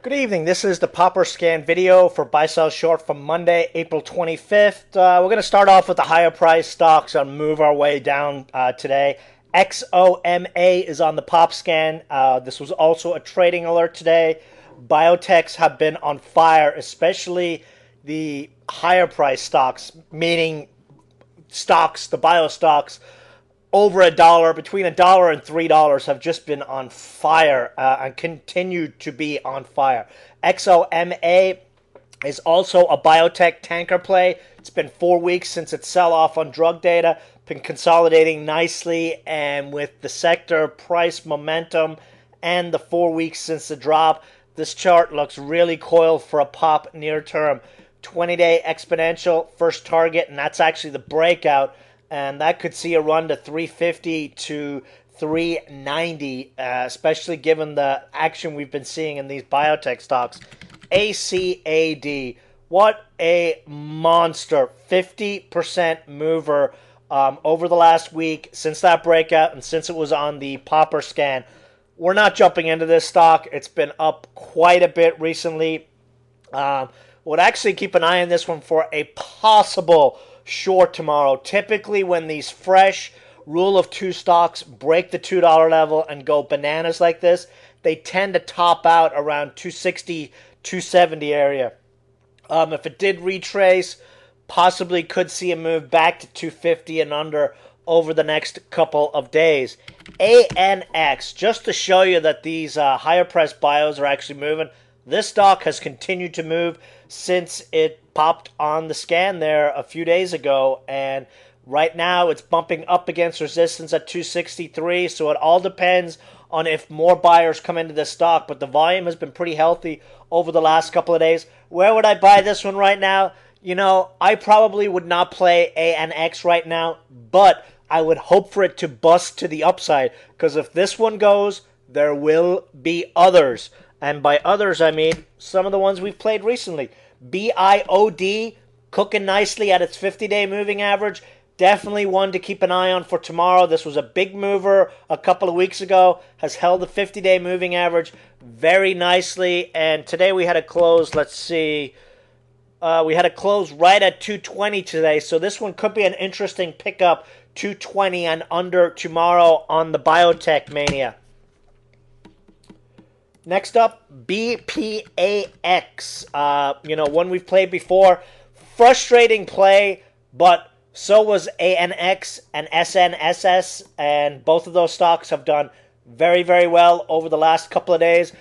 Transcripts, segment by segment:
Good evening. This is the Popper Scan video for Buy Sell Short from Monday, April 25th. We're going to start off with the higher price stocks and move our way down today. XOMA is on the Pop Scan. This was also a trading alert today. Biotechs have been on fire, especially the higher price stocks, meaning stocks, the bio stocks over $1, between $1 and $3, have just been on fire and continue to be on fire. XOMA is also a biotech tanker play. It's been 4 weeks since its sell-off on drug data, been consolidating nicely, and with the sector price momentum and the 4 weeks since the drop, this chart looks really coiled for a pop near term. 20-day exponential first target, and that's actually the breakout, and that could see a run to 350 to 390, especially given the action we've been seeing in these biotech stocks. ACAD, what a monster, 50% mover over the last week since that breakout and since it was on the Popper Scan. We're not jumping into this stock. It's been up quite a bit recently. Would actually keep an eye on this one for a possible short tomorrow. Typically, when these fresh rule of two stocks break the $2 level and go bananas like this, they tend to top out around 260, 270 area. If it did retrace, possibly could see a move back to 250 and under over the next couple of days. ANX, just to show you that these higher priced bios are actually moving. This stock has continued to move since it popped on the scan there a few days ago, and right now it's bumping up against resistance at 263, so it all depends on if more buyers come into this stock, but the volume has been pretty healthy over the last couple of days. Where would I buy this one right now? You know, I probably would not play ANX right now, but I would hope for it to bust to the upside, because if this one goes, there will be others. And by others, I mean some of the ones we've played recently. BIOD, cooking nicely at its 50-day moving average. Definitely one to keep an eye on for tomorrow. This was a big mover a couple of weeks ago. Has held the 50-day moving average very nicely. And today we had a close, let's see. We had a close right at 220 today. So this one could be an interesting pickup. 220 and under tomorrow on the Biotech Mania. Next up, BPAX. One we've played before. Frustrating play, but so was ANX and SNSS, and both of those stocks have done very, very well over the last couple of days.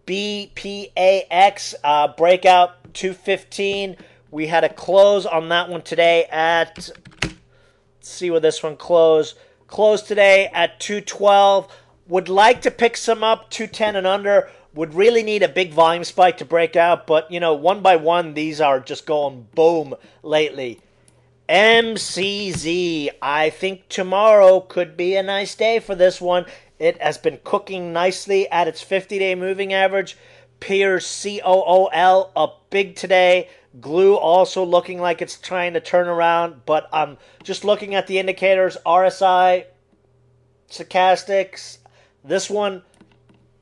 BPAX, breakout 215. We had a close on that one today at, let's see where this one closed. Closed today at 212. Would like to pick some up, 210 and under. Would really need a big volume spike to break out, but, one by one, these are just going boom lately. MCZ, I think tomorrow could be a nice day for this one. It has been cooking nicely at its 50-day moving average. Piers COOL up big today. Glue also looking like it's trying to turn around, but I'm just looking at the indicators. RSI, stochastics. This one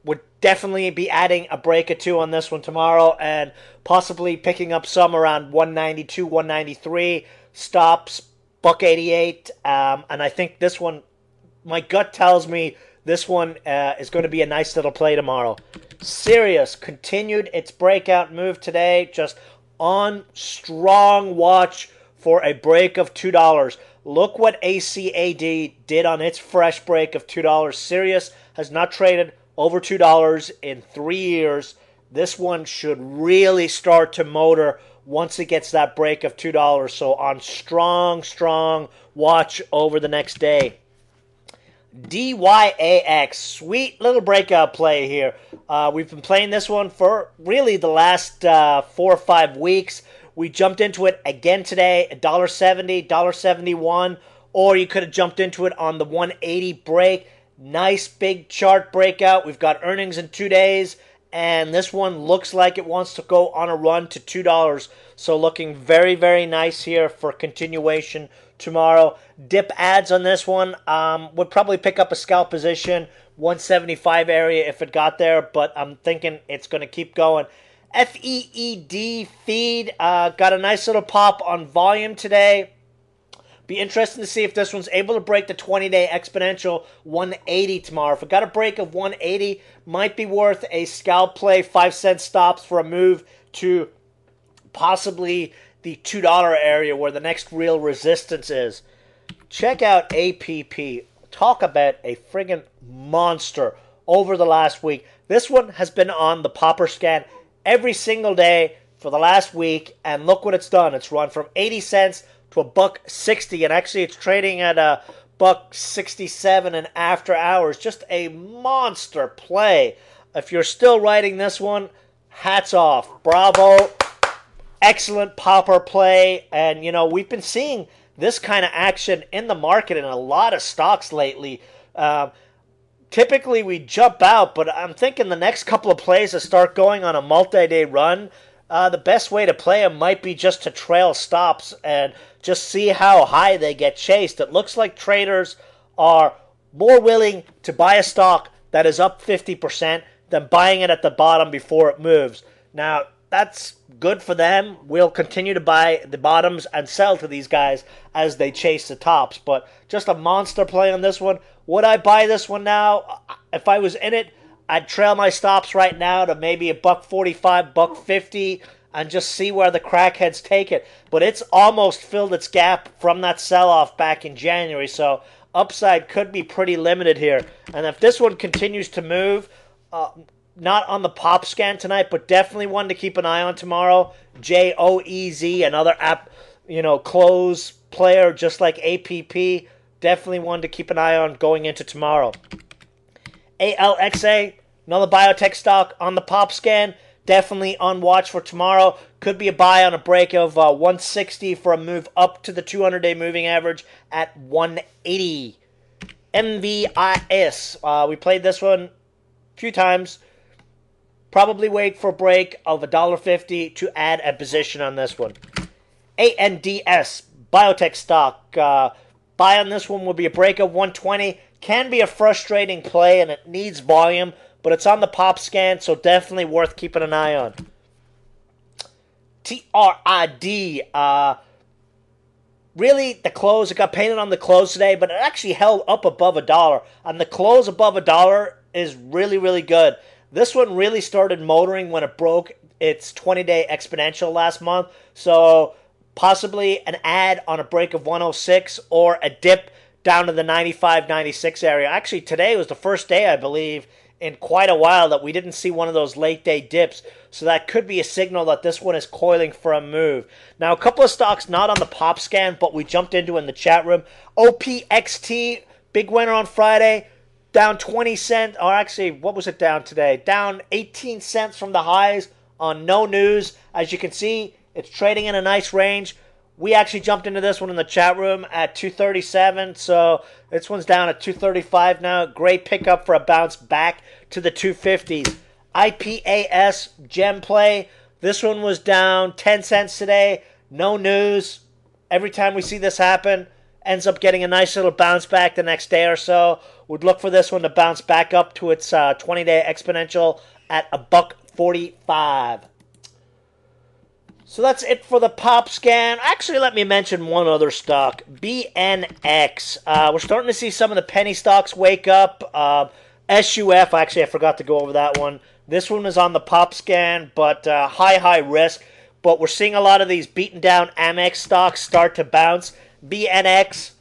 would definitely be adding a break or two on this one tomorrow and possibly picking up some around 192, 193. Stops, $1.88. And I think this one, my gut tells me this one is going to be a nice little play tomorrow. Sirius continued its breakout move today. Just on strong watch for a break of $2. Look what ACAD did on its fresh break of $2. Sirius has not traded over $2 in 3 years. This one should really start to motor once it gets that break of $2. So on strong watch over the next day. DYAX, sweet little breakout play here. We've been playing this one for really the last 4 or 5 weeks. We jumped into it again today, $1.70, $1.71, or you could have jumped into it on the 180 break. Nice big chart breakout. We've got earnings in 2 days, and this one looks like it wants to go on a run to $2. So looking very, very nice here for continuation tomorrow. Dip ads on this one. Would probably pick up a scalp position, 175 area if it got there, but I'm thinking it's going to keep going. FEED feed got a nice little pop on volume today. Be interesting to see if this one's able to break the 20-day exponential 180 tomorrow. If it got a break of 180, might be worth a scalp play, 5-cent stops for a move to possibly the $2 area where the next real resistance is. Check out APP. Talk about a friggin' monster over the last week. This one has been on the popper scan every single day for the last week, and look what it's done. It's run from 80 cents to $1.60, and actually it's trading at a $1.67 and after hours. Just a monster play. If you're still writing this one, hats off. Bravo. Excellent popper play. And, you know, we've been seeing this kind of action in the market in a lot of stocks lately. Typically we jump out, but I'm thinking the next couple of plays to start going on a multi-day run, the best way to play them might be just to trail stops and just see how high they get chased. It looks like traders are more willing to buy a stock that is up 50% than buying it at the bottom before it moves. Now, that's good for them. We'll continue to buy the bottoms and sell to these guys as they chase the tops. But just a monster play on this one. Would I buy this one now? If I was in it, I'd trail my stops right now to maybe $1.45, $1.50, and just see where the crackheads take it. But it's almost filled its gap from that sell-off back in January, so upside could be pretty limited here. And if this one continues to move, not on the pop scan tonight, but definitely one to keep an eye on tomorrow. JOEZ, another app, close player just like APP. Definitely one to keep an eye on going into tomorrow. ALXA, another biotech stock on the pop scan. Definitely on watch for tomorrow. Could be a buy on a break of 160 for a move up to the 200-day moving average at 180. MVIS. We played this one a few times. Probably wait for a break of $1.50 to add a position on this one. ANDS, biotech stock. Buy on this one will be a break of 120. Can be a frustrating play and it needs volume, but it's on the pop scan, so definitely worth keeping an eye on. TRID. Really, the close, it got painted on the close today, but it actually held up above $1. And the close above $1 is really, really good. This one really started motoring when it broke its 20-day exponential last month. So possibly an add on a break of 106 or a dip down to the 95, 96 area. Actually, today was the first day, I believe, in quite a while that we didn't see one of those late-day dips. So that could be a signal that this one is coiling for a move. Now, a couple of stocks not on the pop scan, but we jumped into in the chat room. OPXT, big winner on Friday. Down 20 cents, or actually, what was it down today? Down 18 cents from the highs on no news. As you can see, it's trading in a nice range. We actually jumped into this one in the chat room at 237, so this one's down at 235 now. Great pickup for a bounce back to the 250s. IPAS, gem play. This one was down 10 cents today. No news. Every time we see this happen, ends up getting a nice little bounce back the next day or so. Would look for this one to bounce back up to its 20-day exponential at $1.45. So that's it for the pop scan. Actually, let me mention one other stock, BNX. We're starting to see some of the penny stocks wake up. SUF, actually, I forgot to go over that one. This one is on the pop scan, but high risk. But we're seeing a lot of these beaten down Amex stocks start to bounce. BNX,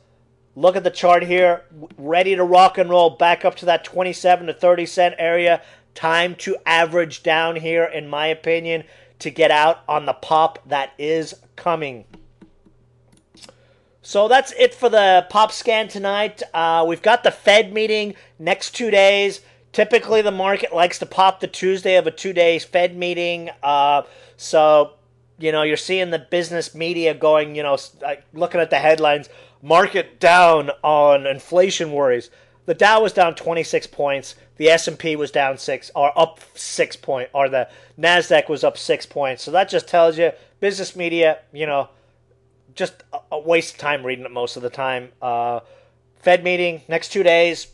look at the chart here, ready to rock and roll back up to that 27 to 30 cent area. Time to average down here, in my opinion, to get out on the pop that is coming. So that's it for the pop scan tonight. We've got the Fed meeting next 2 days. Typically, the market likes to pop the Tuesday of a 2-day Fed meeting. So, you're seeing the business media going, looking at the headlines, market down on inflation worries. The Dow was down 26 points. The S&P was down 6, or up 6 points, or the NASDAQ was up 6 points. So that just tells you, business media, just a waste of time reading it most of the time. Fed meeting next 2 days.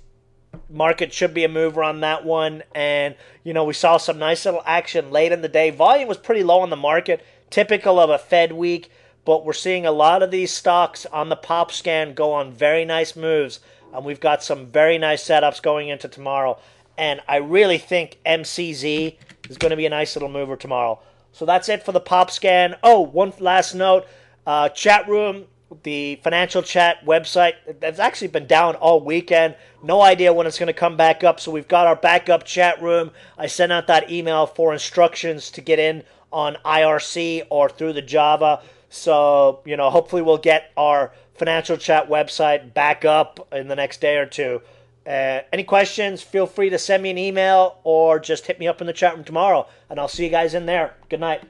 Market should be a mover on that one. And, we saw some nice little action late in the day. Volume was pretty low on the market, typical of a Fed week. But we're seeing a lot of these stocks on the pop scan go on very nice moves. And we've got some very nice setups going into tomorrow. And I really think MCZ is going to be a nice little mover tomorrow. So that's it for the pop scan. Oh, one last note. Chat room, the financial chat website, that's actually been down all weekend. No idea when it's going to come back up. So we've got our backup chat room. I sent out that email for instructions to get in on IRC or through the Java. So, hopefully we'll get our financial chat website back up in the next day or two. Any questions, feel free to send me an email or just hit me up in the chat room tomorrow. And I'll see you guys in there. Good night.